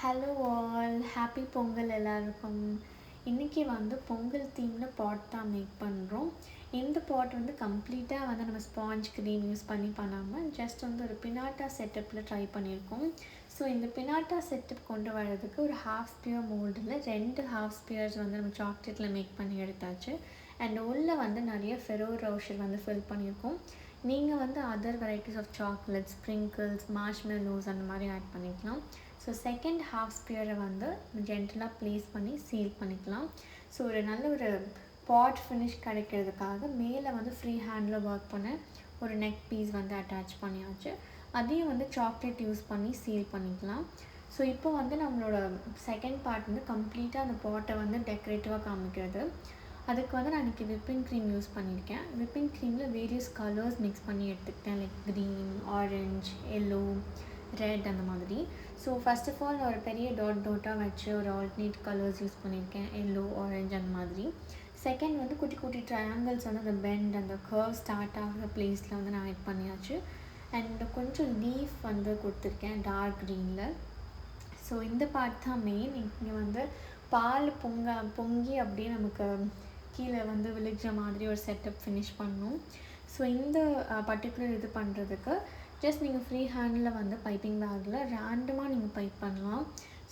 Hello all, happy Pongal எல்லாருக்கும். இன்றைக்கி வந்து பொங்கல் தீமில் பாட் தான் மேக் பண்ணுறோம். இந்த பாட் வந்து கம்ப்ளீட்டாக வந்து நம்ம ஸ்பாஞ்ச் க்ரீம் யூஸ் பண்ணாமல் ஜஸ்ட் வந்து ஒரு பினாட்டா செட்டப்பில் ட்ரை பண்ணியிருக்கோம். ஸோ இந்த பினாட்டா செட்டப் கொண்டு வர்றதுக்கு ஒரு ஹாஃப் ஸ்பியர் மோல்டில் 2 ஹாஃப் ஸ்பியர்ஸ் வந்து நம்ம சாக்லேட்டில் மேக் பண்ணி எடுத்தாச்சு. அண்ட் உள்ளே வந்து நிறைய ஃபெரோ ரோஷர் வந்து ஃபில் பண்ணியிருக்கோம். நீங்கள் வந்து other varieties of chocolate, sprinkles, marshmallows அந்த மாதிரி ஆட் பண்ணிக்கலாம். ஸோ செகண்ட் ஹாஃப் ஸ்பியரை வந்து ஜென்டலாக ப்ளேஸ் பண்ணி சீல் பண்ணிக்கலாம். ஸோ ஒரு நல்ல ஒரு பாட் ஃபினிஷ் கிடைக்கிறதுக்காக மேலே வந்து ஃப்ரீ ஹேண்டில் ஒர்க் பண்ண ஒரு நெக் பீஸ் வந்து அட்டாச் பண்ணியாச்சு. அதையும் வந்து சாக்லேட் யூஸ் பண்ணி சீல் பண்ணிக்கலாம். ஸோ இப்போ வந்து நம்மளோட செகண்ட் பார்ட் வந்து கம்ப்ளீட்டாக அந்த பாட்டை வந்து டெக்கரேட்டிவாக காமிக்கிறது. அதுக்கு வந்து நான் இன்றைக்கி விப்பிங் க்ரீம் யூஸ் பண்ணியிருக்கேன். விப்பிங் க்ரீமில் வேரியஸ் கலர்ஸ் மிக்ஸ் பண்ணி எடுத்துக்கிட்டேன். Like green, orange, yellow, red அந்த மாதிரி. ஸோ ஃபர்ஸ்ட் ஆஃப் ஆல் ஒரு பெரிய டாட்டாக வச்சு ஒரு ஆல்டர்னேட் கலர்ஸ் யூஸ் பண்ணியிருக்கேன். எல்லோ, ஆரஞ்ச் அந்த மாதிரி. செகண்ட் வந்து குட்டி குட்டி ட்ரையாங்கிள்ஸ் வந்து அந்த பெண்ட், அந்த கர்வ் ஸ்டார்ட் ஆகிற பிளேஸில் வந்து நான் ஆட் பண்ணியாச்சு. அண்ட் கொஞ்சம் லீஃப் வந்து கொடுத்துருக்கேன் டார்க் க்ரீனில். ஸோ இந்த பார்ட் தான் மெயின். இங்கே வந்து பால் பொங்கி அப்படியே நமக்கு கீழே வந்து விழுகிற மாதிரி ஒரு செட்டப் ஃபினிஷ் பண்ணணும். ஸோ இந்த பர்டிகுலர் இது பண்ணுறதுக்கு ஜஸ்ட் நீங்கள் ஃப்ரீ ஹேண்டில் வந்து பைப்பிங் பேக்கில் ரேண்டமாக நீங்கள் பைப் பண்ணலாம்.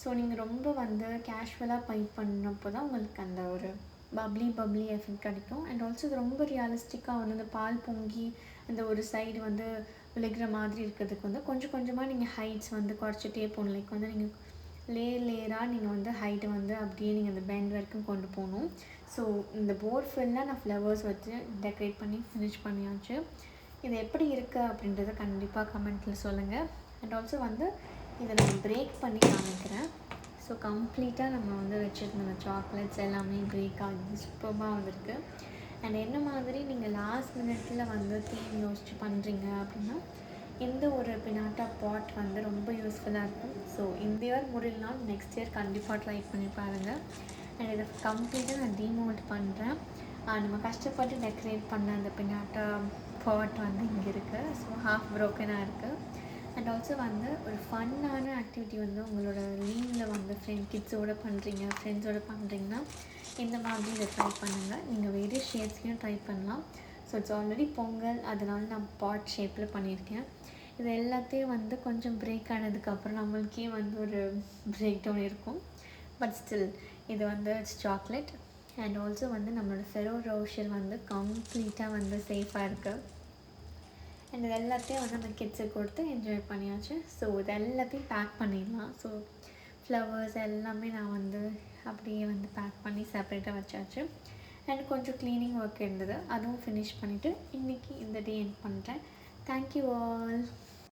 ஸோ நீங்கள் ரொம்ப வந்து கேஷுவலாக பைப் பண்ணப்போ தான் உங்களுக்கு அந்த ஒரு பப்ளி எஃபெக்ட் கிடைக்கும். அண்ட் ஆல்சோ இது ரொம்ப ரியலிஸ்டிக்காக வந்து அந்த பால் பொங்கி அந்த ஒரு சைடு வந்து விழுகிற மாதிரி இருக்கிறதுக்கு வந்து கொஞ்சம் கொஞ்சமாக நீங்கள் ஹைட்ஸ் வந்து குறைச்சிட்டே போகணும். லைக் வந்து நீங்கள் லேயராக நீங்கள் வந்து ஹைட்டை வந்து அப்படியே நீங்கள் அந்த பெண்ட் வரைக்கும் கொண்டு போகணும். ஸோ இந்த போர்ட் ஃபுல்லாக நான் ஃப்ளவர்ஸ் வச்சு டெக்கரேட் பண்ணி ஃபினிஷ் பண்ணியாச்சு. இது எப்படி இருக்குது அப்படின்றத கண்டிப்பாக கமெண்ட்டில் சொல்லுங்கள். அண்ட் ஆல்சோ வந்து இதை நான் பிரேக் பண்ணி காமிக்கிறேன். ஸோ கம்ப்ளீட்டாக நம்ம வந்து வச்சுருந்த சாக்லேட்ஸ் எல்லாமே பிரேக் ஆகி சூப்பராக வந்திருக்கு. அண்ட் என்ன மாதிரி நீங்கள் லாஸ்ட் மினிட்டில் வந்து தீம் யோசிச்சு பண்ணுறீங்க அப்படின்னா இந்த ஒரு பினாட்டா பாட் வந்து ரொம்ப யூஸ்ஃபுல்லாக இருக்கும். ஸோ இந்த இயர் முடியலனால் நெக்ஸ்ட் இயர் கண்டிப்பாக ட்ரை பண்ணி பாருங்கள். அண்ட் இதை கம்ப்ளீட்டாக நான் டீமோல்ட் பண்ணுறேன். நம்ம கஷ்டப்பட்டு டெக்கரேட் பண்ண அந்த பினாட்டா பாட் வந்து இங்கே இருக்குது. ஸோ ஹாஃப் ப்ரோக்கனாக இருக்குது. அண்ட் ஆல்சோ வந்து ஒரு ஃபன்னான ஆக்டிவிட்டி வந்து உங்களோட லீவில் வந்து கிட்ஸோடு பண்ணுறீங்க, ஃப்ரெண்ட்ஸோடு பண்ணுறீங்கன்னா இந்த மாதிரி இதை ட்ரை பண்ணுங்கள். நீங்கள் வேரியஸ் ஷேப்ஸ்லையும் ட்ரை பண்ணலாம். ஸோ இட்ஸ் ஆல்ரெடி பொங்கல், அதனால நான் பாட் ஷேப்பில் பண்ணியிருக்கேன். இது எல்லாத்தையும் வந்து கொஞ்சம் பிரேக் ஆனதுக்கப்புறம் நம்மளுக்கே வந்து ஒரு பிரேக் டவுன் இருக்கும். பட் ஸ்டில் இது வந்து இட்ஸ் சாக்லேட். அண்ட் ஆல்சோ வந்து நம்மளோட ஃபெரோ ரோஷர் வந்து கம்ப்ளீட்டாக வந்து சேஃபாக இருக்குது. அண்ட் இது எல்லாத்தையும் வந்து அந்த கிட்ஸுக்கு கொடுத்து என்ஜாய் பண்ணியாச்சு. ஸோ இது எல்லாத்தையும் பேக் பண்ணிடலாம். ஸோ ஃப்ளவர்ஸ் எல்லாமே நான் வந்து அப்படியே வந்து பேக் பண்ணி செப்பரேட்டாக வச்சாச்சு. அண்ட் கொஞ்சம் க்ளீனிங் ஒர்க் இருந்தது, அதுவும் ஃபினிஷ் பண்ணிவிட்டு இன்றைக்கி இந்த டே எண்ட் பண்ணுறேன். Thank you all.